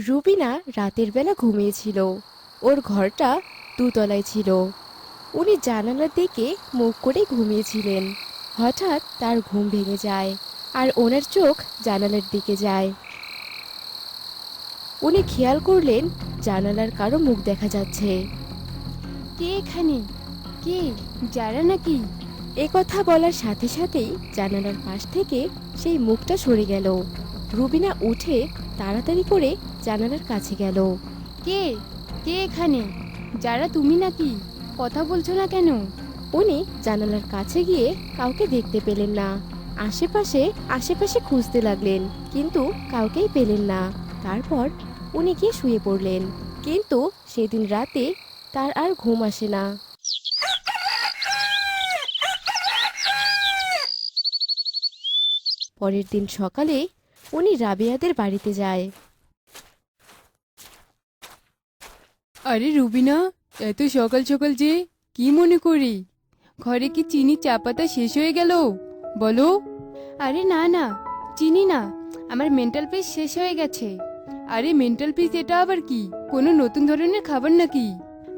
রুবিনা রাতের বেলা ঘুমিয়েছিল। ওর ঘরটা দুতলায় ছিল। উনি জানালার দিকে মুখ করে ঘুমিয়েছিলেন। হঠাৎ তার ঘুম ভেঙে যায়, আর ওনার চোখ জানালার দিকে যায়। উনি খেয়াল করলেন জানালার কারো মুখ দেখা যাচ্ছে। কে এখানে? কে? যারা নাকি? এ কথা বলার সাথে সাথেই জানালার পাশ থেকে সেই মুখটা সরে গেল। রুবিনা উঠে তাড়াতাড়ি করে জানালার কাছে গেল। কে? কে এখানে? যারা তুমি নাকি? কথা বলছো না কেন? উনি জানালার কাছে গিয়ে কাউকে দেখতে পেলেন না। আশেপাশে আশেপাশে খুঁজতে লাগলেন, কিন্তু কাউকেই পেলেন না। তারপর উনি গিয়ে শুয়ে পড়লেন, কিন্তু সেদিন রাতে তার আর ঘুম আসে না। পরের দিন সকালে উনি রাবেয়াদের বাড়িতে যায়। আরে রুবিনা, এত সকাল সকাল যে কি মনে করি? ঘরে কি চিনি চা পাতা শেষ হয়ে গেল? বলো। আরে না না, চিনি না, আমার মেন্টাল পিস শেষ হয়ে গেছে। আরে মেন্টাল পিস এটা আবার কি? কোনো নতুন ধরনের খাবার নাকি?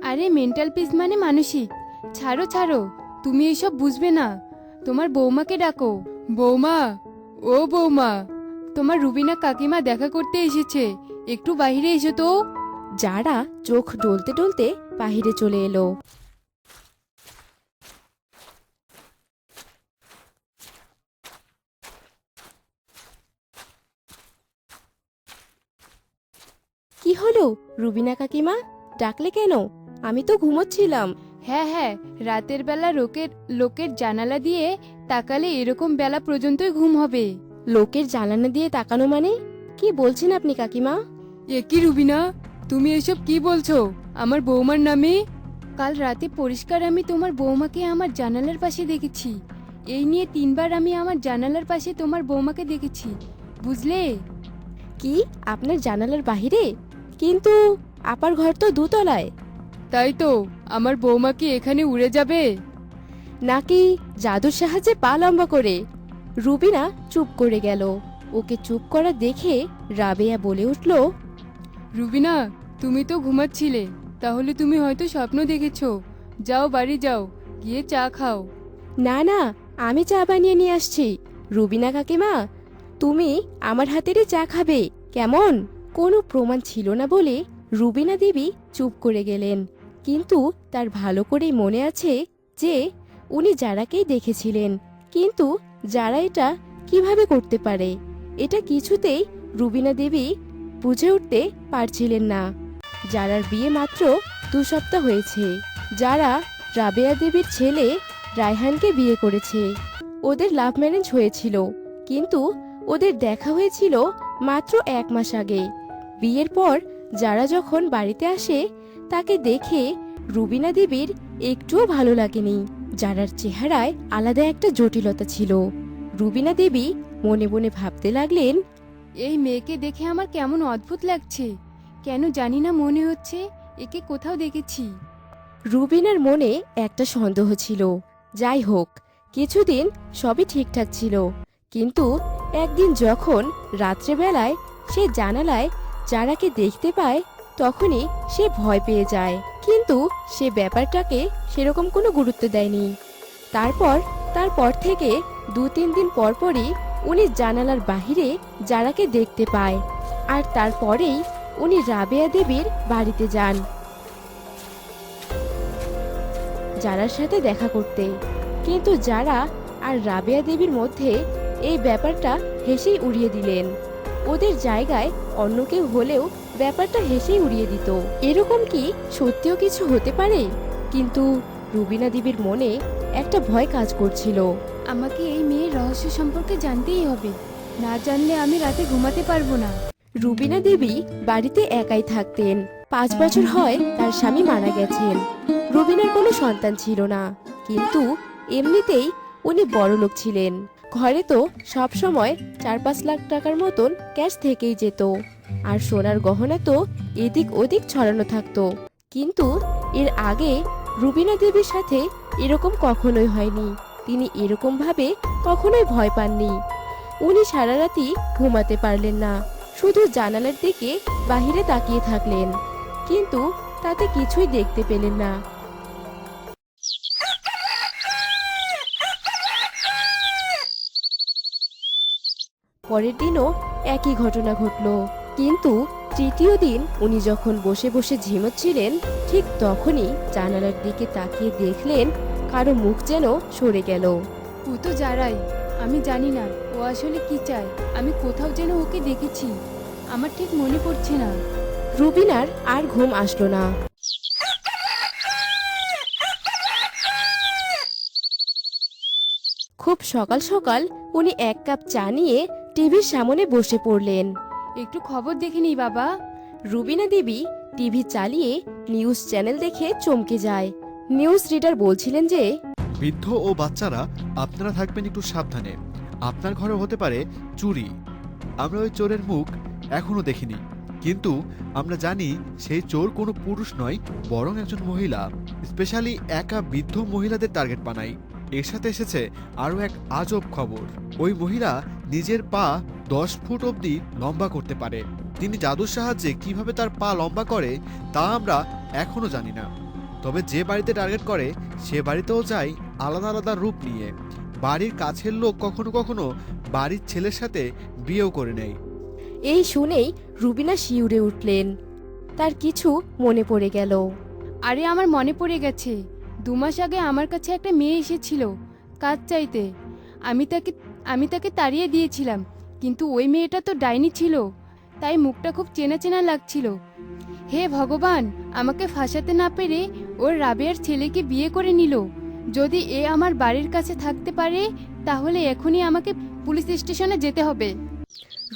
আরে মেন্টাল পিস মানে মানসিক। ছাড়ো ছাড়ো, তুমি এসব বুঝবে না। তোমার বৌমাকে ডাকো। বৌমা, ও বৌমা, তোমার রুবিনা কাকিমা দেখা করতে এসেছে, একটু বাইরে এসো তো। যারা চোখ ডলতে ডলতে বাহিরে চলে এলো। কি হলো রুবিনা কাকিমা, ডাকলে কেন? আমি তো ঘুমোচ্ছিলাম। হ্যাঁ হ্যাঁ, রাতের বেলা লোকের জানালা দিয়ে তাকালে এরকম বেলা পর্যন্তই ঘুম হবে। লোকের জানালা দিয়ে তাকানো মানে? কি বলছেন আপনি কাকিমা? এ কি রুবিনা, তুমি এসব কি বলছো আমার বৌমার নামে? কাল রাতে পরিষ্কার আমি তোমার বৌমাকে আমার জানালার পাশে দেখেছি। এই নিয়ে 3বার আমি আমার জানালার পাশে তোমার বৌমাকে দেখেছি, বুঝলে? কি, আপনার জানালার বাহিরে? কিন্তু আপার ঘর তো দুতলায়। তাই তো, আমার বৌমা কি এখানে উড়ে যাবে? নাকি জাদুর সাহায্যে পা লম্বা করে? রুবিনা চুপ করে গেল। ওকে চুপ করা দেখে রাবেয়া বলে উঠল, রুবিনা, তুমি তো ঘুমাচ্ছিলে, তাহলে তুমি হয়তো স্বপ্ন দেখেছো। যাও বাড়ি যাও, গিয়ে চা খাও। না না, আমি চা বানিয়ে নিয়ে আসছি। রুবিনা কাকিমা, তুমি আমার হাতেরই চা খাবে, কেমন? কোনো প্রমাণ ছিল না বলে রুবিনা দেবী চুপ করে গেলেন। কিন্তু তার ভালো করেই মনে আছে যে উনি যারাকেই দেখেছিলেন, কিন্তু যারা এটা কিভাবে করতে পারে, এটা কিছুতেই রুবিনা দেবী বুঝে উঠতে পারছিলেন না। যারার বিয়ে মাত্র 2 সপ্তাহ হয়েছে। যারা রাবেয়া দেবীর ছেলে রায়হানকে বিয়ে করেছে। ওদের লাভ ম্যারেজ হয়েছিল, কিন্তু ওদের দেখা হয়েছিল মাত্র 1 মাস আগে। বিয়ের পর যারা যখন বাড়িতে আসে, তাকে দেখে রুবিনা দেবীর একটুও ভালো লাগেনি। যারার চেহারায় আলাদা একটা জটিলতা ছিল। রুবিনা দেবী মনে মনে ভাবতে লাগলেন, এই মেয়েকে দেখে আমার কেমন অদ্ভুত লাগছে, কেন জানি না মনে হচ্ছে একে কোথাও দেখেছি। রুবিনার মনে একটা সন্দেহ ছিল। যাই হোক, কিছুদিন সবই ঠিকঠাক ছিল, কিন্তু একদিন যখন রাত্রেবেলায় সে জানালায় যারাকে দেখতে পায়, তখনই সে ভয় পেয়ে যায়। কিন্তু সে ব্যাপারটাকে সেরকম কোনো গুরুত্ব দেয়নি। তারপর থেকে 2-3 দিন পরপরই উনি জানালার বাহিরে যারাকে দেখতে পায়, আর তারপরেই উনি রাবেয়া দেবীর বাড়িতে যান যারার সাথে দেখা করতে। কিন্তু যারা আর রাবেয়া দেবীর মধ্যে এই ব্যাপারটা হেসেই উড়িয়ে দিলেন। ওদের জায়গায় অন্য কেউ হলেও ব্যাপারটা হেসেই উড়িয়ে দিত। এরকম কি সত্যিও কিছু হতে পারে? কিন্তু রুবিনা দেবীর মনে একটা ভয় কাজ করছিল। আমাকে এই মেয়ের রহস্য সম্পর্কে জানতেই হবে, না জানলে আমি রাতে ঘুমাতে পারবো না। রুবিনা দেবী বাড়িতে একাই থাকতেন। 5 বছর হয় তার স্বামী মারা গেছেন। রুবিনার কোনো সন্তান ছিল না, কিন্তু এমনিতেই উনি বড়লোক ছিলেন। ঘরে তো সব সময় 4-5 লাখ টাকার মতন ক্যাশ থেকেই যেত, আর সোনার গহনা তো এদিক ওদিক ছড়ানো থাকতো। কিন্তু এর আগে রুবিনা দেবীর সাথে এরকম কখনোই হয়নি। তিনি এরকম ভাবে কখনোই ভয় পাননি। উনি সারা রাতই ঘুমাতে পারলেন না। শুধু জানালার দিকে বাহিরে তাকিয়ে থাকলেন, কিন্তু তাতে কিছুই দেখতে পেলেন না। পরের দিনও একই ঘটনা ঘটলো, কিন্তু তৃতীয় দিন উনি যখন বসে বসে ঝিমোচ্ছিলেন, ঠিক তখনই জানালার দিকে তাকিয়ে দেখলেন কারো মুখ যেন সরে গেল। ও তো যারাই, আমি জানি না ও আসলে কি চায়। আমি কোথাও যেন ওকে দেখেছি, আমার ঠিক মনে পড়ছে না। রুবিনার আর ঘুম আসলো না। খুব সকাল সকাল উনি এক কাপ চা নিয়ে টিভির সামনে বসে পড়লেন। একটু খবর দেখে নিই বাবা। রুবিনা দেবী টিভি চালিয়ে নিউজ চ্যানেল দেখে চমকে যায়। নিউজ রিডার বলছিলেন যে, বৃদ্ধ ও বাচ্চারা আপনারা থাকবেন একটু সাবধানে, আপনার ঘরে হতে পারে চুরি। আমরা ওই চোরের মুখ এখনো দেখিনি, কিন্তু আমরা জানি সেই চোর কোনো পুরুষ নয়, বরং একজন মহিলা। স্পেশালি একা বৃদ্ধ মহিলাদের টার্গেট বানাই। এর সাথে এসেছে আরও এক আজব খবর। ওই মহিলা নিজের পা 10 ফুট অবধি লম্বা করতে পারে। তিনি জাদুর সাহায্যে কিভাবে তার পা লম্বা করে তা আমরা এখনো জানি না। তবে যে বাড়িতে টার্গেট করে সে বাড়িতেও যায় আলাদা আলাদা রূপ নিয়ে। বাড়ির কাছের লোক কখনো কখনো বাড়ির ছেলের সাথে বিয়েও করে নেয়। এই শুনেই রুবিনা শিউরে উঠলেন। তার কিছু মনে পড়ে গেল। আরে আমার মনে পড়ে গেছে, 2 মাস আগে আমার কাছে একটা মেয়ে এসেছিল কাজ চাইতে। আমি তাকে তাড়িয়ে দিয়েছিলাম, কিন্তু ওই মেয়েটা তো ডাইনি ছিল, তাই মুখটা খুব চেনা চেনা লাগছিল। হে ভগবান, আমাকে ফাঁসাতে না পেরে ওর রাবেয়ার ছেলেকে বিয়ে করে নিল। যদি এ আমার বাড়ির কাছে থাকতে পারে তাহলে এখনই আমাকে পুলিশ স্টেশনে যেতে হবে।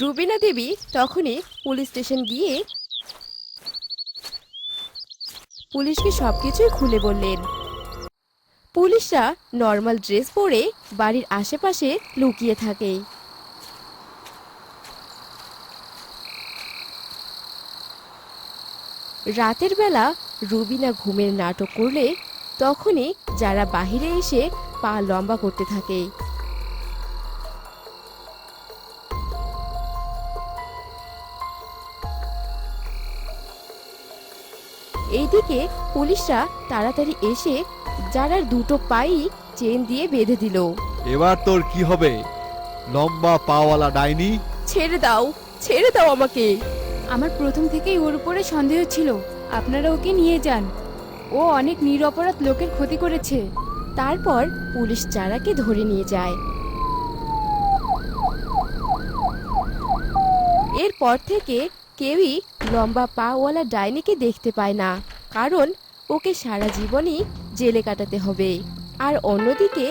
রুবিনা দেবী তখনই পুলিশ স্টেশন গিয়ে পুলিশকে সবকিছুই খুলে বললেন। পুলিশরা নর্মাল ড্রেস পরে বাড়ির আশেপাশে লুকিয়ে থাকে। রাতের বেলা রুবিনা ঘুমের নাটক করলে তখনই যারা বাহিরে এসে পা লম্বা করতে থাকে। এইদিকে পুলিশরা তাড়াতাড়ি এসে যারার দুটো পাই চেন দিয়ে বেঁধে দিল। এবার তোর কি হবে, লম্বা পাওয়ালা ডাইনি? ছেড়ে দাও আমাকে। আমার প্রথম থেকেই ওর উপরে সন্দেহ ছিল, আপনারা ওকে নিয়ে যান। ও অনেক নিরপরাধ লোকের ক্ষতি করেছে। তারপর পুলিশ যারাকে ধরে নিয়ে যায়। এরপর থেকে কেউই লম্বা পাওয়ালা ডাইনিকে দেখতে পায় না, কারণ ওকে সারা জীবনই জেলে কাটাতে হবে। আর অন্যদিকে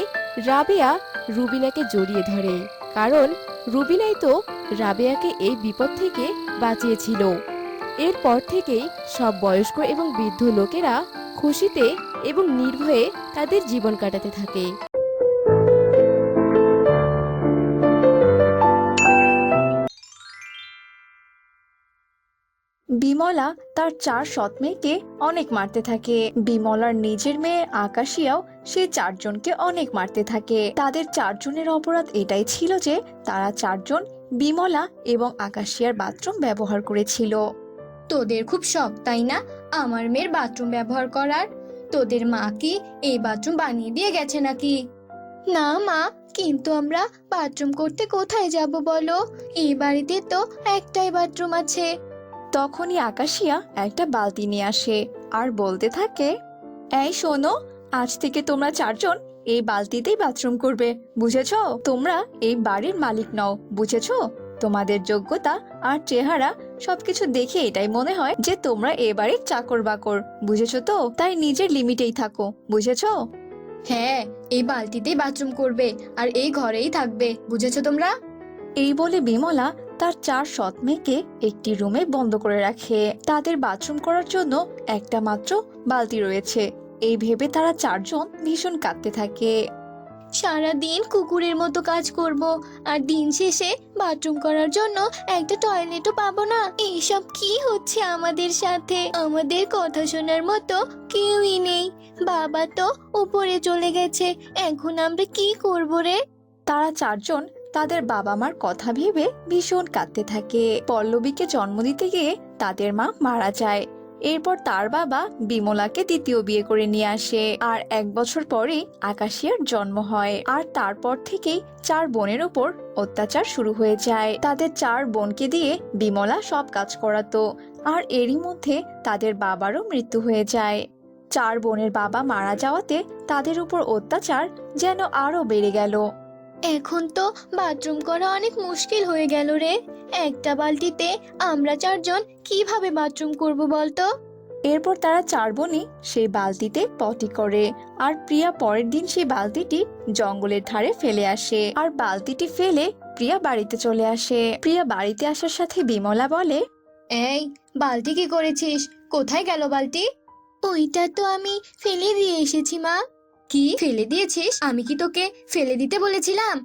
রাবেয়া রুবিনাকে জড়িয়ে ধরে, কারণ রুবিনাই তো রাবেয়াকে এই বিপদ থেকে বাঁচিয়েছিল। এরপর থেকেই সব বয়স্ক এবং বৃদ্ধ লোকেরা খুশিতে এবং নির্ভয়ে তাদের জীবন কাটাতে থাকে। বিমলা তার 4 সৎ মেয়েকে অনেক মারতে থাকে। বিমলার নিজের মেয়ে আকাশিয়াও সে 4 জনকে অনেক মারতে থাকে। তাদের 4 জনের অপরাধ এটাই ছিল যে তারা 4 জন বিমলা এবং আকাশিয়ার বাথরুম ব্যবহার করেছিল। তোদের খুব শখ তাই না আমার মেয়ের বাথরুম ব্যবহার করার? তোদের মা কি এই বাথরুম বানিয়ে দিয়ে গেছে নাকি? না মা, কিন্তু আমরা বাথরুম করতে কোথায় যাব বলো? এই বাড়িতে তো একটাই বাথরুম আছে। তখনই আকাশিয়া একটা বালতি নিয়ে আসে আর বলতে থাকে, এই শোনো, আজ থেকে তোমরা 4 জন এই বালতিতেই বাথরুম করবে, বুঝেছো? তোমরা এই বাড়ির মালিক নও, বুঝেছো? তোমাদের যোগ্যতা আর চেহারা সবকিছু দেখে এটাই মনে হয় যে তোমরা এ বাড়ির চাকর বাকর, বুঝেছো তো? তাই নিজের লিমিটেই থাকো, বুঝেছো? হ্যাঁ, এই বালতিতেই বাথরুম করবে আর এই ঘরেই থাকবে, বুঝেছো তোমরা? এই বলে বিমলা তার 4 সৎ মেয়েকে একটি রুমে বন্ধ করে রাখে। তাদের বাথরুম করার জন্য একটা মাত্র বালতি রয়েছে, এই ভেবে তারা 4 জন ভীষণ কাঁদতে থাকে। সারা দিন কুকুরের মতো কাজ করব আর দিন শেষে বাথরুম করার জন্য একটা টয়লেটও পাবো না। এইসব কি হচ্ছে আমাদের সাথে? আমাদের কথা শোনার মতো কেউই নেই। বাবা তো উপরে চলে গেছে, এখন আমরা কি করব রে? তারা 4 জন তাদের বাবা মার কথা ভেবে ভীষণ কাঁদতে থাকে। পল্লবীকে জন্ম দিতে গিয়ে তাদের মা মারা যায়। এরপর তার বাবা বিমলাকে দ্বিতীয় বিয়ে করে নিয়ে আসে। আর 1 বছর পরেই আকাশিয়ার জন্ম হয়। আর তারপর থেকেই 4 বোনের ওপর অত্যাচার শুরু হয়ে যায়। তাদের 4 বোনকে দিয়ে বিমলা সব কাজ করাতো। আর এরই মধ্যে তাদের বাবারও মৃত্যু হয়ে যায়। 4 বোনের বাবা মারা যাওয়াতে তাদের উপর অত্যাচার যেন আরো বেড়ে গেল। এখন তো বাথরুম করা অনেক মুশকিল হয়ে গেল রে। একটা বালতিতে আমরা 4 জন কিভাবে বাথরুম করব বলতো? এরপর তারা 4 বোনই সেই বালতিতে পটি করে। আর প্রিয়া পরের দিন সেই বালতিটি জঙ্গলের ধারে ফেলে আসে। আর বালতিটি ফেলে প্রিয়া বাড়িতে চলে আসে। প্রিয়া বাড়িতে আসার সাথে বিমলা বলে, এই বালতি কি করেছিস? কোথায় গেল বালতি? ওইটা তো আমি ফেলে দিয়ে এসেছি মা। কি ফেলে দিয়েছিস? আমি কি তোকে ফেলে দিতে বলেছিলাম?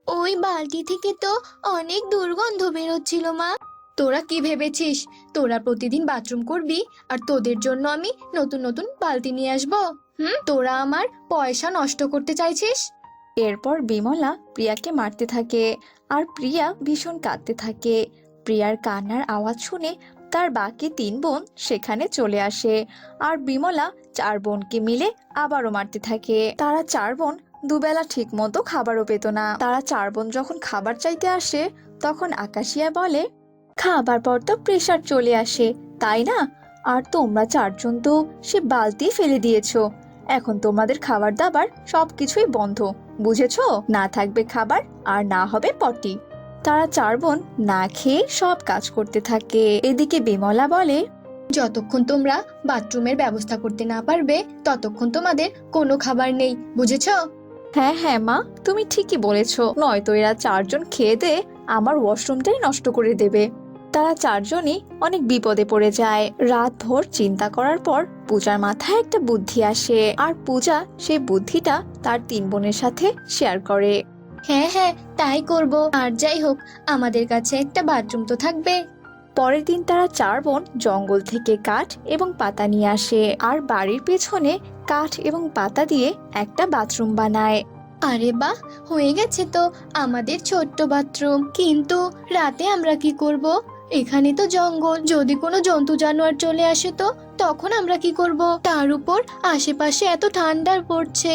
ওই বালতি থেকে তো অনেক দুর্গন্ধ বেরোচ্ছিল মা। তোরা কি ভেবেছিস তোরা প্রতিদিন বাথরুম করবি আর তোদের জন্য আমি নতুন নতুন বালতি নিয়ে আসবো? তোরা আমার পয়সা নষ্ট করতে চাইছিস? এরপর বিমলা প্রিয়াকে মারতে থাকে। আর প্রিয়া ভীষণ কাঁদতে থাকে। প্রিয়ার কান্নার আওয়াজ শুনে তার বাকি 3 বোন সেখানে চলে আসে। আর বিমলা 4 বোনকে মিলে আবারও মারতে থাকে। তারা 4 বোন দুবেলা ঠিক মতো খাবারও পেত না। তারা 4 বোন যখন খাবার চাইতে আসে তখন আকাশিয়া বলে, খাবার পর তো প্রেসার চলে আসে, তাই না? আর তোমরা 4 জন তো সে বালতি ফেলে দিয়েছো। এখন তোমাদের খাবার দাবার সবকিছুই বন্ধ, বুঝেছো? না থাকবে খাবার আর না হবে পটি। তারা 4 বোন না খেয়ে সব কাজ করতে থাকে। এদিকে বিমলা বলে, যতক্ষণ তোমরা বাথরুমের ব্যবস্থা করতে না পারবে ততক্ষণ তোমাদের কোনো খাবার নেই, বুঝেছো? হ্যাঁ হ্যাঁ মা, তুমি ঠিকই বলেছো। নয়তো এরা 4 জন খেয়ে দে আমার ওয়াশরুমটাই নষ্ট করে দেবে। তারা 4 জনই অনেক বিপদে পড়ে যায়। রাত ভোর চিন্তা করার পর পূজার মাথায় একটা বুদ্ধি আসে। আর পূজা সেই বুদ্ধিটা তার 3 বোনের সাথে শেয়ার করে। হ্যাঁ হ্যাঁ, তাই করব। আর যাই হোক, আমাদের কাছে একটা বাথরুম তো থাকবে। পরের দিন তারা 4 বোন জঙ্গল থেকে কাঠ এবং পাতা নিয়ে আসে। আর বাড়ির পেছনে কাঠ এবং পাতা দিয়ে একটা বাথরুম বানায়। আরে বাহ, হয়ে গেছে তো আমাদের ছোট্ট বাথরুম। কিন্তু রাতে আমরা কি করব? এখানে তো জঙ্গল, যদি কোনো জন্তু জানোয়ার চলে আসে তো তখন আমরা কি করব? তার উপর আশেপাশে এত ঠান্ডা পড়ছে।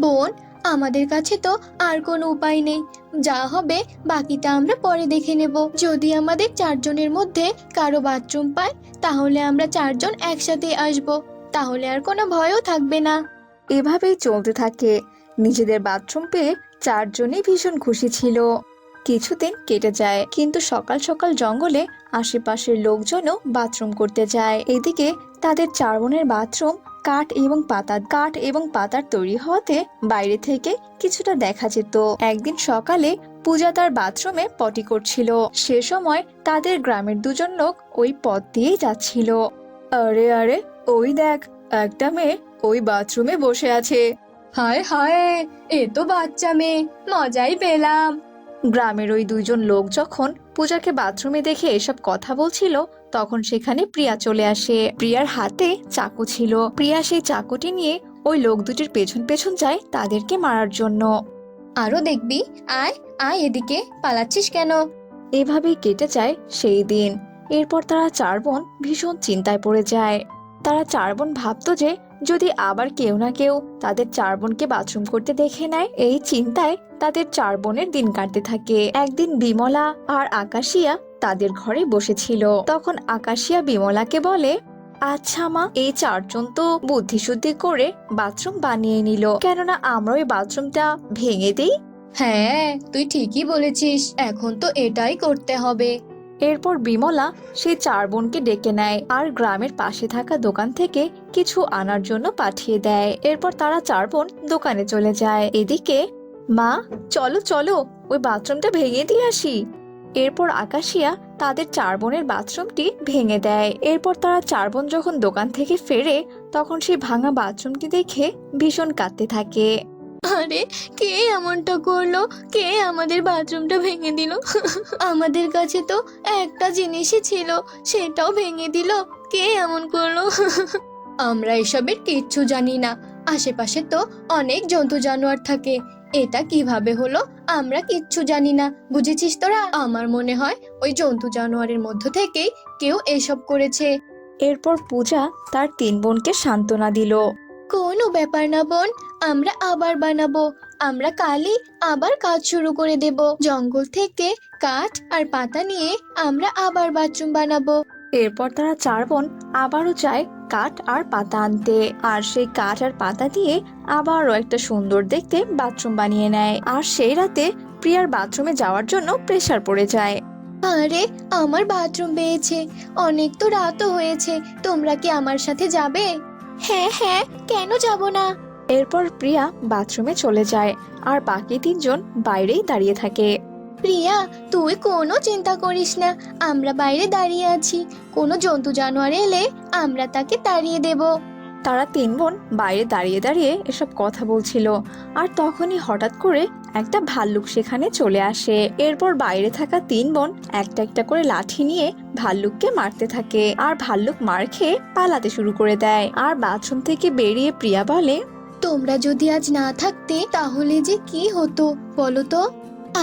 বোন, আমাদের কাছে তো আর কোনো উপায় নেই। যা হবে বাকিটা আমরা পরে দেখে নেব। যদি আমাদের 4 জনের মধ্যে কারো বাথরুম পায় তাহলে আমরা 4 জন একসাথে আসব, তাহলে আর কোনো ভয়ও থাকবে না। এভাবেই চলতে থাকে। নিজেদের বাথরুম পেয়ে 4 জনই ভীষণ খুশি ছিল। কিছুদিন কেটে যায়, কিন্তু সকাল সকাল জঙ্গলে আশেপাশের লোকজনও বাথরুম করতে যায়। এদিকে তাদের 4 বোনের বাথরুম কাঠ এবং পাতার তৈরি হওয়াতে বাইরে থেকে কিছুটা দেখা যেত। একদিন সকালে পূজা তার বাথরুমে পটি করছিল। সে সময় তাদের গ্রামের 2 জন লোক ওই পথ দিয়েই যাচ্ছিল। আরে আরে, ওই দেখ, একটা মেয়ে ওই বাথরুমে বসে আছে। হায় হায়, এ তো বাচ্চা মেয়ে, মজাই পেলাম। গ্রামের ওই 2 জন লোক যখন পূজাকে বাথরুমে দেখে এসব কথা বলছিল তখন সেখানে প্রিয়া চলে আসে। প্রিয়ার হাতে চাকু ছিল। প্রিয়া সেই চাকুটি নিয়ে ওই লোক দুটির পেছন পেছন যায় তাদেরকে মারার জন্য। আরো দেখবি, আয় আয় এদিকে, পালাচ্ছিস কেন? এভাবেই কেটে যায় সেই দিন। এরপর তারা 4 বোন ভীষণ চিন্তায় পড়ে যায়। তারা 4 বোন ভাবতো যে যদি আবার কেউ না কেউ তাদের 4 বোনকে বাথরুম করতে দেখে নেয়। এই চিন্তায় তাদের 4 বোনের দিন কাটতে থাকে। একদিন বিমলা আর আকাশিয়া তাদের ঘরে বসেছিল। তখন আকাশিয়া বিমলাকে বলে, আচ্ছা মা, এই 4 জন তো বুদ্ধিশুদ্ধি করে বাথরুম বানিয়ে নিল, কেননা আমরা ওই বাথরুমটা ভেঙে দেই? হ্যাঁ, তুই ঠিকই বলেছিস, এখন তো এটাই করতে হবে। এরপর বিমলা সেই 4 বোনকে ডেকে নেয় আর গ্রামের পাশে থাকা দোকান থেকে কিছু আনার জন্য পাঠিয়ে দেয়। এরপর তারা 4 বোন দোকানে চলে যায়। এদিকে, মা চলো চলো ওই বাথরুমটা ভেঙে দিয়ে আসি। এরপর আকাশিয়া তাদের 4 বোনের বাথরুমটি ভেঙে দেয়। এরপর তারা 4 বোন যখন দোকান থেকে ফেরে তখন সেই ভাঙা বাথরুমটি দেখে ভীষণ কাঁদতে থাকে। আরে, কে এমনটা করলো? কে আমাদের বাথরুমটা ভেঙে দিল? আমাদের কাছে তো একটা জিনিসই ছিল, সেটাও ভেঙে দিল। কে এমন করলো? আমরা এসবের কিচ্ছু জানি না। আশেপাশে তো অনেক জন্তু জানোয়ার থাকে, এটা কিভাবে হলো আমরা কিচ্ছু জানি না, বুঝেছিস তোরা? আমার মনে হয় ওই জন্তু জানোয়ারের মধ্য থেকেই কেউ এসব করেছে। এরপর পূজা তার 3 বোনকে সান্ত্বনা দিল। কোনো ব্যাপার না বোন, আমরা আবার বানাবো। আমরা কালই আবার কাজ শুরু করে দেব। জঙ্গল থেকে কাঠ আর পাতা নিয়ে আমরা আবার বাথরুম বানাবো। এরপর তারা 4 বোন আবারও যায় কাঠ আর পাতা আনতে, আর সেই কাঠ আর পাতা দিয়ে আবারও একটা সুন্দর দেখতে বাথরুম বানিয়ে নেয়। আর সেই রাতে প্রিয়ার বাথরুমে যাওয়ার জন্য প্রেসার পড়ে যায়। আরে আমার বাথরুম পেয়েছে, অনেক তো রাতও হয়েছে, তোমরা কি আমার সাথে যাবে? হ্যাঁ হ্যাঁ, কেন যাব না? এরপর প্রিয়া বাথরুমে চলে যায় আর বাকি 3 জন বাইরেই দাঁড়িয়ে থাকে। প্রিয়া, তুই কোনো চিন্তা করিস না, আমরা বাইরে দাঁড়িয়ে আছি। কোনো জন্তু জানোয়ার এলে আমরা তাকে তাড়িয়ে দেব। তারা 3 বোন বাইরে দাঁড়িয়ে দাঁড়িয়ে এসব কথা বলছিল, আর তখনই হঠাৎ করে একটা ভাল্লুক সেখানে চলে আসে। এরপর বাইরে থাকা 3 বোন একটা একটা করে লাঠি নিয়ে ভাল্লুককে মারতে থাকে, আর ভাল্লুক মার খেয়ে পালাতে শুরু করে দেয়। আর বাথরুম থেকে বেরিয়ে প্রিয়া বলে, তোমরা যদি আজ না থাকতে তাহলে যে কি হতো বলো তো?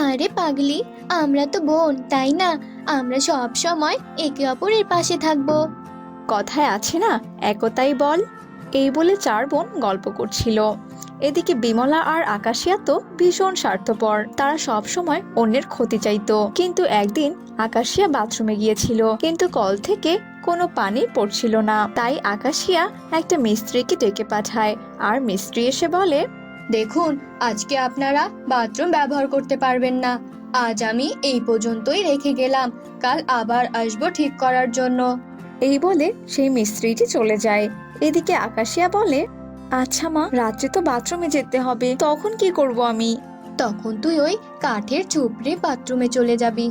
আরে পাগলি, আমরা তো বোন, তাই না? আমরা সব সময় একে অপরের পাশে থাকবো। কথায় আছে না, একতাই বল। এই বলে 4 বোন গল্প করছিল। এদিকে বিমলা আর আকাশিয়া তো ভীষণ স্বার্থপর, তারা সব সময় অন্যের ক্ষতি চাইতো। কিন্তু একদিন আকাশিয়া বাথরুমে গিয়েছিল, কিন্তু কল থেকে কোনো পানি পড়ছিল না। তাই আকাশিয়া একটা মিস্ত্রিকে ডেকে পাঠায়, আর মিস্ত্রি এসে বলে, দেখুন, আজকে আপনারা বাথরুম ব্যবহার করতে পারবেন না। আজ আমি এই পর্যন্তই রেখে গেলাম, কাল আবার আসবো ঠিক করার জন্য। এই বলে সেই মিস্ত্রিটি চলে যায়। এদিকে আকাশিয়া বলে, আচ্ছা মা, রাত্রে তো বাথরুমে যেতে হবে, তখন কি করব আমি? তখন তুই ওই কাঠের ঝুপড়ে বাথরুমে চলে যাবি।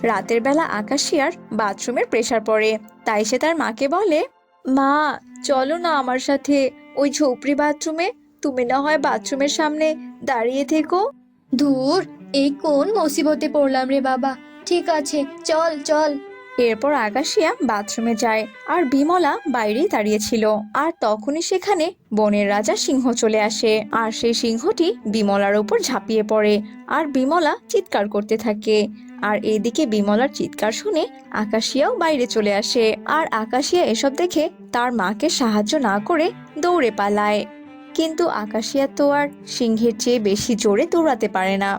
রাতের বেলা আকাশিয়ার বাথরুমের প্রেসার পড়ে, তাই সে তার মাকে বলে, মা চলো না আমার সাথে ওই ঝোপড়ি বাথরুমে, তুমি না হয় বাথরুমের সামনে দাঁড়িয়ে থেকো। ধুর, এই কোন মুসিবতে পড়লাম রে বাবা। ঠিক আছে, চল চল। এরপর আকাশিয়া বাথরুমে যায়, আর বিমলা বাইরেই দাঁড়িয়েছিল। আর তখনই সেখানে বনের রাজা সিংহ চলে আসে, আর সেই সিংহটি বিমলার উপর ঝাঁপিয়ে পড়ে, আর বিমলা চিৎকার করতে থাকে। আর এদিকে বিমলার চিৎকার শুনে আকাশিয়াও বাইরে চলে আসে, আর আকাশিয়া এসব দেখে তার মাকে সাহায্য না করে দৌড়ে পালায়। কিন্তু আকাশিয়া তো আর সিংহের চেয়ে বেশি জোরে দৌড়াতে পারে না,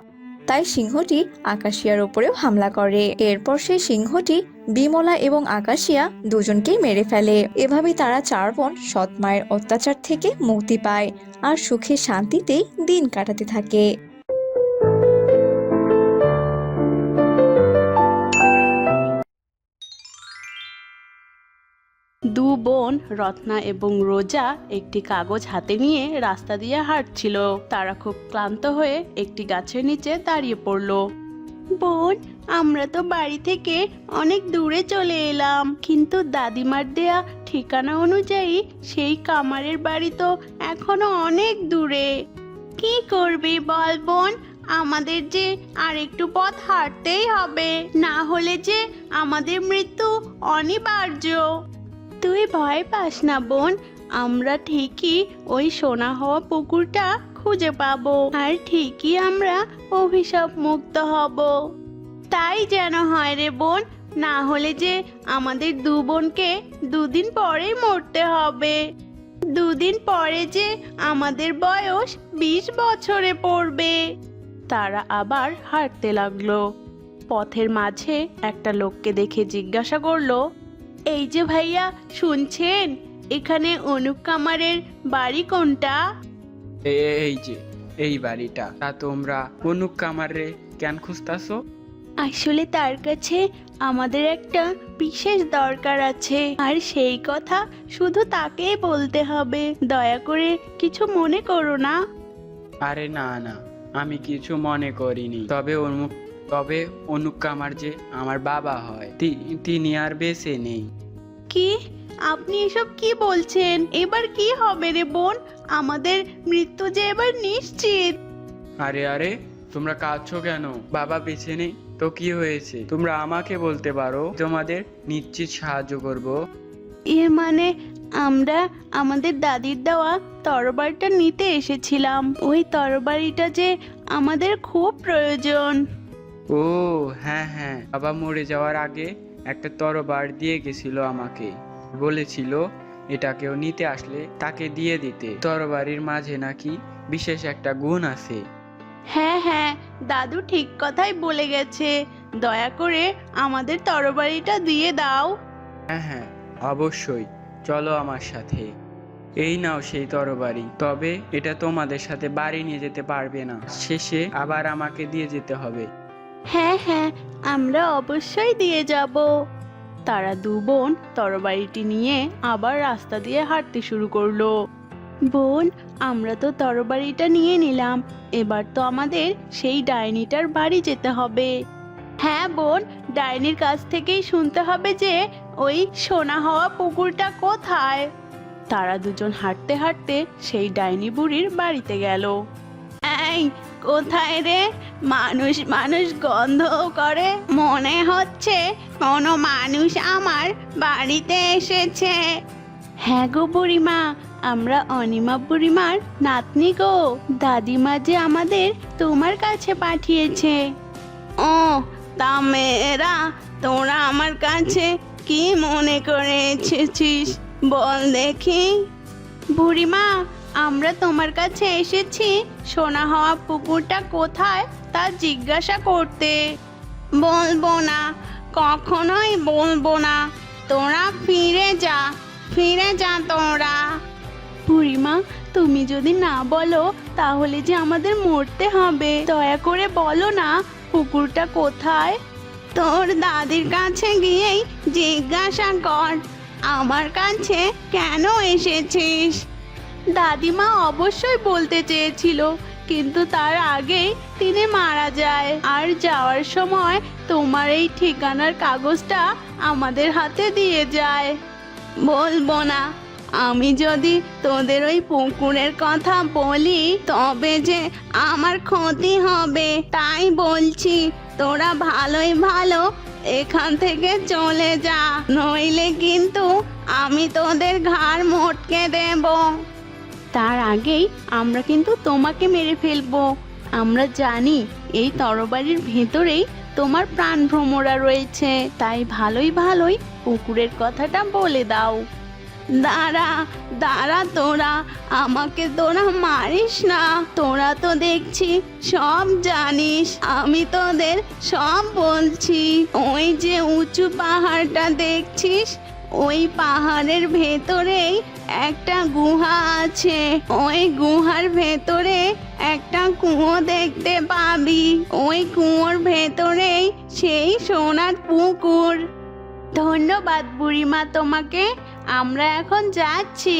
তাই সিংহটি আকাশিয়ার উপরেও হামলা করে। এরপর সেই সিংহটি বিমলা এবং আকাশিয়া দুজনকেই মেরে ফেলে। এভাবেই তারা 4 বোন সৎ মায়ের অত্যাচার থেকে মুক্তি পায়, আর সুখে শান্তিতেই দিন কাটাতে থাকে। দু বোন রত্না এবং রোজা একটি কাগজ হাতে নিয়ে রাস্তা দিয়ে হাঁটছিল। তারা খুব ক্লান্ত হয়ে একটি গাছের নিচে দাঁড়িয়ে পড়লো। বোন, আমরা তো বাড়ি থেকে অনেক দূরে চলে এলাম, কিন্তু দাদিমার দেয়া ঠিকানা অনুযায়ী সেই কামারের বাড়ি তো এখনো অনেক দূরে। কি করবি বল বোন, আমাদের যে আর একটু পথ হাঁটতেই হবে, না হলে যে আমাদের মৃত্যু অনিবার্য। তুই ভয় পাস না বোন, আমরা ঠিকই ওই সোনা হওয়া পুকুরটা খুঁজে পাবো, আর ঠিকই আমরা অভিশাপ মুক্ত হব। তাই যেন হয় রে বোন, না হলে যে আমাদের 2 বোনকে 2 দিন পরেই মরতে হবে। 2 দিন পরে যে আমাদের বয়স 20 বছরে পড়বে। তারা আবার হাঁটতে লাগলো। পথের মাঝে একটা লোককে দেখে জিজ্ঞাসা করলো, এই যে ভাইয়া, শুনছেন এখানে অনুপ কামারের বাড়ি কোনটা? এই যে এই বাড়িটা। তা তোমরা অনুপ কামারে কেন খুঁজতাছো? আসলে তার কাছে আমাদের একটা বিশেষ দরকার আছে, আর সেই কথা শুধু তাকেই বলতে হবে। দয়া করে কিছু মনে করো না। আরে না না, আমি কিছু মনে করিনি। তবে অনুপ কামার যে আমার বাবা হয়, তিনি আর বেঁচে নেই। কি? আপনি এসব কি বলছেন? এবার কি হবে রে বোন? আমাদের মৃত্যু যে এবার নিশ্চিত। আরে আরে, তোমরা কাঁদছো কেন? বাবা বেঁচে নেই তো কি হয়েছে? তোমরা আমাকে বলতে পারো, তোমাদের নিশ্চিত সাহায্য করব। এ মানে আমরা আমাদের দাদির দেওয়া তরবারিটা নিতে এসেছিলাম। ওই তরবারিটা যে আমাদের খুব প্রয়োজন। ও হ্যাঁ হ্যাঁ, বাবা মরে যাওয়ার আগে একটা তরবার দিয়ে গেছিল আমাকে, বলেছিল এটা কেউ নিতে আসলে তাকে দিয়ে দিতে। তরবারির মাঝে নাকি বিশেষ একটা গুণ আছে। হ্যাঁ হ্যাঁ, দাদু ঠিক কথাই বলে গেছে। দয়া করে আমাদের তরবারিটা দিয়ে দাও। হ্যাঁ হ্যাঁ অবশ্যই, চলো আমার সাথে। এই নাও সেই তরবারি, তবে এটা তোমাদের সাথে বাড়ি নিয়ে যেতে পারবে না, শেষে আবার আমাকে দিয়ে যেতে হবে। হ্যাঁ হ্যাঁ, আমরা অবশ্যই দিয়ে যাব। তারা দু বোন তরবারিটি নিয়ে আবার রাস্তা দিয়ে হাঁটতে শুরু করলো। বোন, আমরা তো তরবারিটা নিয়ে নিলাম, এবার তো আমাদের সেই ডাইনিটার বাড়ি যেতে হবে। হ্যাঁ বোন, ডাইনির কাছ থেকেই শুনতে হবে যে ওই সোনা হওয়া পুকুরটা কোথায়। তারা দুজন হাঁটতে হাঁটতে সেই ডাইনি বুড়ির বাড়িতে গেল। এই কোথায় রে? মানুষ মানুষ গন্ধ করে, মনে হচ্ছে কোনো মানুষ আমার বাড়িতে এসেছে। হ্যাঁ গো বুড়িমা, আমরা অনিমা বুড়িমার নাতনি গো। দাদিমা যে আমাদের তোমার কাছে পাঠিয়েছে। ও তা মেয়েরা, তোরা আমার কাছে কি মনে করে এসেছিস বল দেখি। বুড়িমা, আমরা তোমার কাছে এসেছি সোনা হওয়া পুকুরটা কোথায় তা জিজ্ঞাসা করতে। বলবো না, কখনোই বলবো না। তোরা ফিরে যা, ফিরে যা তোরা। বুড়িমা, তুমি যদি না বলো তাহলে যে আমাদের মরতে হবে। দয়া করে বলো না পুকুরটা কোথায়। তোর দাদির কাছে গিয়েই জিজ্ঞাসা কর, আমার কাছে কেন এসেছিস। দাদিমা অবশ্যই বলতে চেয়েছিল, কিন্তু তার আগেই তিনি মারা যায়। আর যাওয়ার সময় তোমার এই ঠিকানার কাগজটা আমাদের হাতে দিয়ে যায়। বলবো না। আমি যদি তোদের ওই পুকুরের কথা বলি তবে যে আমার ক্ষতি হবে, তাই বলছি তোরা ভালোই ভালো এখান থেকে চলে যা, নইলে কিন্তু আমি তোদের ঘাড় মটকে দেব। তার আগেই আমরা কিন্তু তোমাকে মেরে ফেলবো। আমরা জানি এই তরবারির ভেতরেই তোমার প্রাণ ভ্রমরা রয়েছে, তাই ভালোই ভালোই পুকুরের কথাটা বলে দাও। দাঁড়া দাঁড়া, তোরা আমাকে তোরা মারিস না। তোরা তো দেখছি সব জানিস, আমি তোদের সব বলছি। ওই যে উঁচু পাহাড়টা দেখছিস, ওই পাহাড়ের ভেতরেই একটা গুহা আছে। ওই গুহার ভেতরে একটা কুয়ো দেখতে পাবি। ওই কুয়োর ভেতরেই সেই সোনার পুকুর। ধন্যবাদ বুড়িমা তোমাকে। আমরা এখন যাচ্ছি,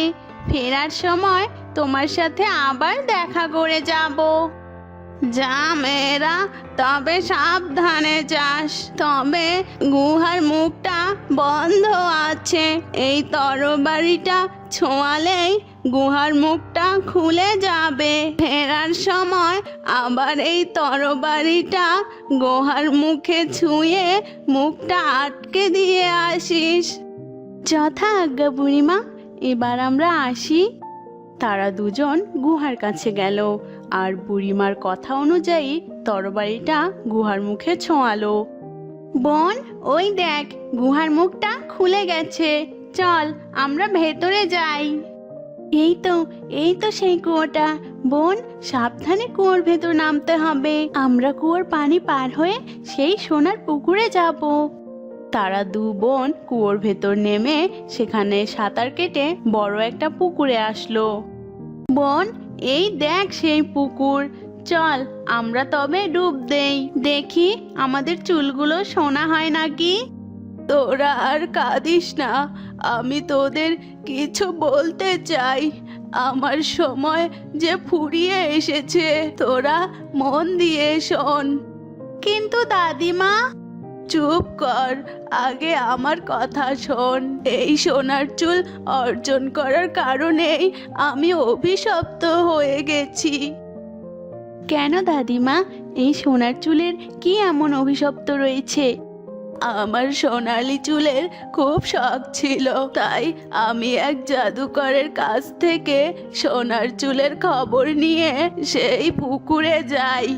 ফেরার সময় তোমার সাথে আবার দেখা করে যাব। যা মেয়েরা, তবে সাবধানে যাস। তবে গুহার মুখটা বন্ধ আছে, এই তরবারিটা ছোঁয়ালেই গুহার মুখটা খুলে যাবে। ফেরার সময় আবার এই তরবারিটা গুহার মুখে ছুঁয়ে মুখটা আটকে দিয়ে আসিস। যথা আজ্ঞা বুড়িমা, এবার আমরা আসি। তারা দুজন গুহার কাছে গেল আর বুড়িমার কথা অনুযায়ী তরবারিটা গুহার মুখে ছোঁয়ালো। বোন, ওই দেখ গুহার মুখটা খুলে গেছে, চল আমরা ভেতরে যাই। এই তো সেই কুয়োটা। বোন, সাবধানে কুয়োর ভেতর নামতে হবে। আমরা কুয়োর পানি পার হয়ে সেই সোনার পুকুরে যাব। তারা দু বোন কুয়োর ভেতর নেমে সেখানে সাঁতার কেটে বড় একটা পুকুরে আসলো। বোন, এই দেখ সেই পুকুর, চল আমরা তবে ডুব দেই, দেখি আমাদের চুলগুলো সোনা হয় নাকি। তোরা আর কাঁদিস না, আমি তোদের কিছু বলতে চাই। আমার সময় যে ফুরিয়ে এসেছে, তোরা মন দিয়ে শোন। কিন্তু দাদিমা। চুপ কর, আগে আমার কথা শোন। এই সোনার চুল অর্জন করার কারণেই আমি অভিশপ্ত হয়ে গেছি। কেন দাদিমা, এই সোনার চুলের কি এমন অভিশপ্ত রয়েছে? আমার সোনালি চুলের খুব শখ ছিল, তাই আমি এক জাদুকরের কাছ থেকে সোনার চুলের খবর নিয়ে সেই পুকুরে যাই।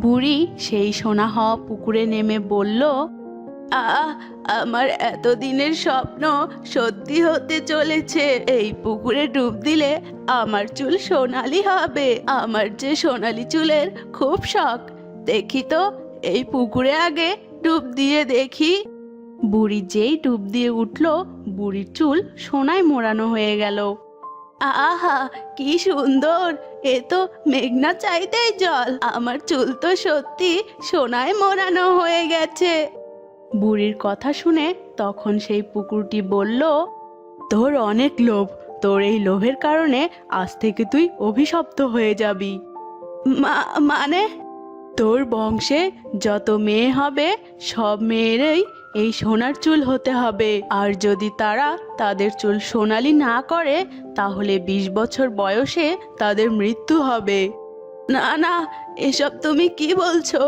বুড়ি সেই সোনা হওয়া পুকুরে নেমে বলল, আমার এতদিনের স্বপ্ন সত্যি হতে চলেছে। এই পুকুরে ডুব দিলে আমার চুল সোনালি হবে। আমার যে সোনালি চুলের খুব শখ। দেখি তো, এই পুকুরে আগে ডুব দিয়ে দেখি। বুড়ি যেই ডুব দিয়ে উঠল, বুড়ির চুল সোনায় মোড়ানো হয়ে গেল। আহা, কি সুন্দর! এ তো মেঘনা চাইতেই জল। আমার চুল তো সত্যি সোনায় মোড়ানো হয়ে গেছে। বুড়ির কথা শুনে তখন সেই পুকুরটি বলল, তোর অনেক লোভ। তোর এই লোভের কারণে আজ থেকে তুই অভিশপ্ত হয়ে যাবি। মানে? তোর বংশে যত মেয়ে হবে সব মেয়েরই এই সোনার চুল হতে হবে। আর যদি তারা তাদের চুল সোনালি না করে, তাহলে 20 বছর বয়সে তাদের মৃত্যু হবে। না না, এসব তুমি কি বলছো?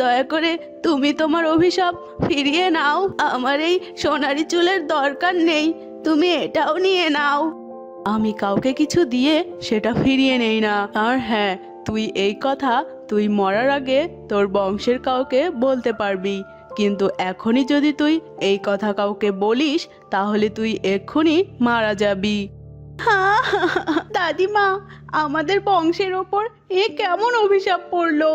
দয়া করে তুমি তোমার অভিশাপ ফিরিয়ে নাও। আমার এই সোনালি চুলের দরকার নেই, তুমি এটাও নিয়ে নাও। আমি কাউকে কিছু দিয়ে সেটা ফিরিয়ে নেই না। আর হ্যাঁ, তুই এই কথা তুই মরার আগে তোর বংশের কাউকে বলতে পারবি, কিন্তু এখনই যদি তুই এই কথা কাউকে বলিস, তাহলে তুই এক্ষুনি মারা যাবি। দাদিমা, আমাদের বংশের ওপর এ কেমন অভিশাপ পড়লো?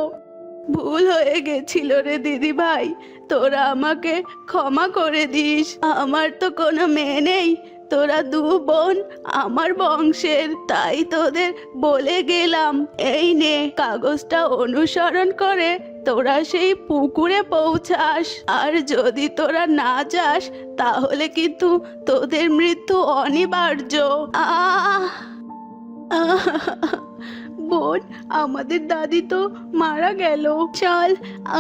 ভুল হয়ে গেছিল রে দিদি ভাই, তোরা আমাকে ক্ষমা করে দিস। আমার তো কোনো মেয়ে নেই, তোরা 2 বোন আমার বংশের, তাই তোদের বলে গেলাম। এই নে, কাগজটা অনুসরণ করে তোরা সেই পুকুরে পৌঁছাস। আর যদি তোরা না যাস, তাহলে কিন্তু তোদের মৃত্যু অনিবার্য। বোন, আমাদের দাদি তো মারা গেল। চল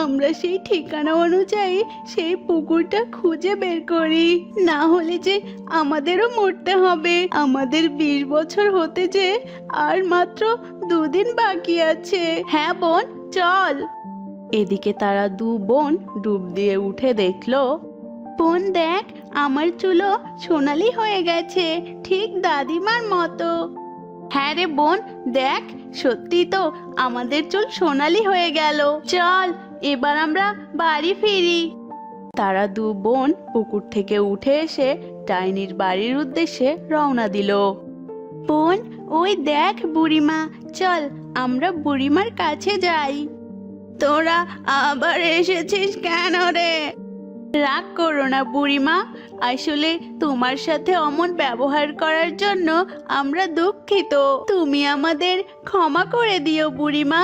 আমরা সেই ঠিকানা অনুযায়ী সেই পুকুরটা খুঁজে বের করি, না হলে যে আমাদেরও মরতে হবে। আমাদের 20 বছর হতে যে আর মাত্র 2 দিন বাকি আছে। হ্যাঁ বোন, চল। এদিকে তারা 2 বোন ডুব দিয়ে উঠে দেখলো, বোন দেখ, আমার চুলও সোনালি হয়ে গেছে, ঠিক দাদিমার মতো। হ্যাঁ রে বোন, দেখ, সত্যি তো আমাদের চুল সোনালি হয়ে গেল। চল এবার আমরা বাড়ি ফিরি। তারা 2 বোন পুকুর থেকে উঠে এসে ডাইনির বাড়ির উদ্দেশ্যে রওনা দিল। বোন, ওই দেখ বুড়িমা, চল আমরা বুড়িমার কাছে যাই। তোরা আবার এসেছিস কেন রে? রাগ করো না বুড়িমা, আসলে তোমার সাথে অমন ব্যবহার করার জন্য আমরা দুঃখিত। তুমি আমাদের ক্ষমা করে দিও বুড়িমা।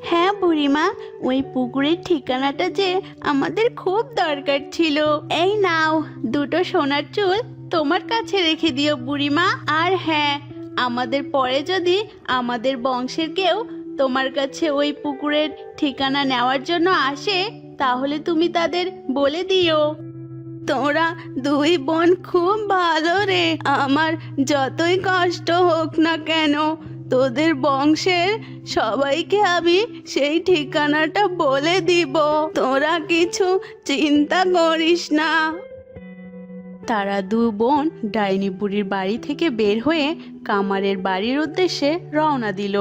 হ্যাঁ বুড়িমা, ওই পুকুরের ঠিকানাটা যে আমাদের খুব দরকার ছিল। এই নাও, 2টো সোনার চুল তোমার কাছে রেখে দিও বুড়িমা। আর হ্যাঁ, আমাদের পরে যদি আমাদের বংশের কেউ তোমার কাছে ওই পুকুরের ঠিকানা নেওয়ার জন্য আসে, তাহলে তুমি তাদের বলে দিও। তোরা 2 বোন খুব ভালো রে। আমার যতই কষ্ট হোক না কেন, তোদের বংশের সবাইকে আমি সেই ঠিকানাটা বলে দিব। তোরা কিছু চিন্তা করিস না। তারা 2 বোন ডাইনি বুড়ির বাড়ি থেকে বের হয়ে কামারের বাড়ির উদ্দেশ্যে রওনা দিল।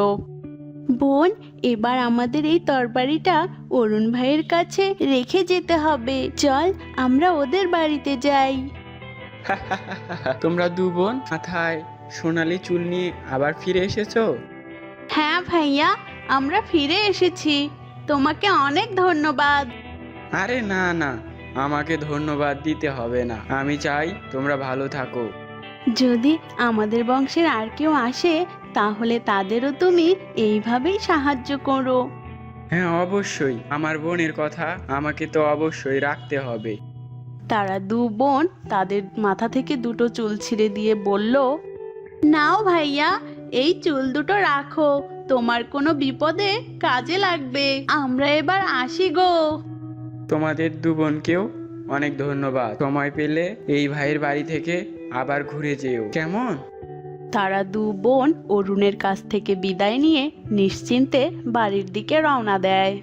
বোন, এবার আমাদের এই তরবারিটা অরুণ ভাইয়ের কাছে রেখে যেতে হবে। চল আমরা ওদের বাড়িতে যাই। তোমরা 2 বোন মাথায় সোনালি চুল নিয়ে আবার ফিরে এসেছো? হ্যাঁ ভাইয়া, আমরা ফিরে এসেছি। তোমাকে অনেক ধন্যবাদ। আরে না না, আমাকে ধন্যবাদ দিতে হবে না। আমি চাই তোমরা ভালো থাকো। যদি আমাদের বংশের আর কেউ আসে, তাহলে তাদেরও তুমি এইভাবেই সাহায্য করো। হ্যাঁ অবশ্যই, আমার বোনের কথা আমাকে তো অবশ্যই রাখতে হবে। তারা 2 বোন তাদের মাথা থেকে 2টো চুল ছিঁড়ে দিয়ে বলল, নাও ভাইয়া, এই চুল 2টো রাখো, তোমার কোনো বিপদে কাজে লাগবে। আমরা এবার আসি গো। তোমাদের 2 বোনকেও অনেক ধন্যবাদ। সময় পেলে এই ভাইয়ের বাড়ি থেকে আবার ঘুরে যেও, কেমন? তারা 2 বোন অরুণের কাছ থেকে বিদায় নিয়ে নিশ্চিন্তে বাড়ির দিকে রওনা দেয়।